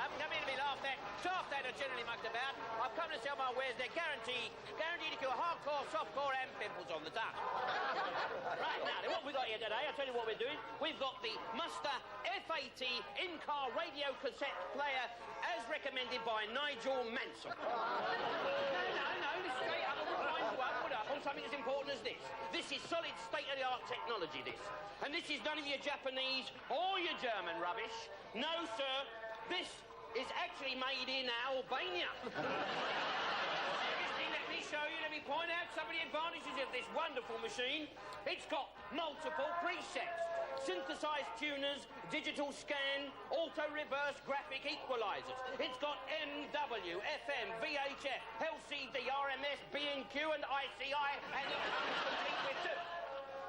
haven't come here to be laughed at. Staff that are generally mucked about. I've come to sell my wares. They're guaranteed to cure hardcore, softcore, and pimples on the tongue. Right, now, what have we got here today? I'll tell you what we're doing. We've got the Muster F80 in-car radio cassette player as recommended by Nigel Mansell. No, this straight up, put up on something as important as this. This is solid state-of-the-art technology, this. And this is none of your Japanese or your German rubbish. No, sir, this is actually made in Albania. Let me point out some of the advantages of this wonderful machine. It's got multiple presets, synthesized tuners, digital scan, auto-reverse graphic equalizers. It's got MW, FM, VHF, LCD, RMS, B&Q and ICI, and it comes complete with two.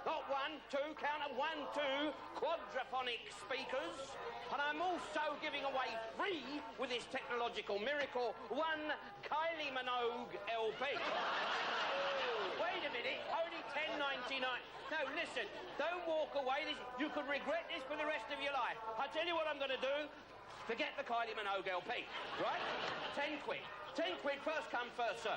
Not 1, 2, count of 1, 2, quadraphonic speakers. And I'm also giving away free, with this technological miracle, one Kylie Minogue LP. Wait a minute, only $10.99. No, listen, don't walk away. You could regret this for the rest of your life. I'll tell you what I'm going to do. Forget the Kylie Minogue LP, right? 10 quid. 10 quid, first come, first serve.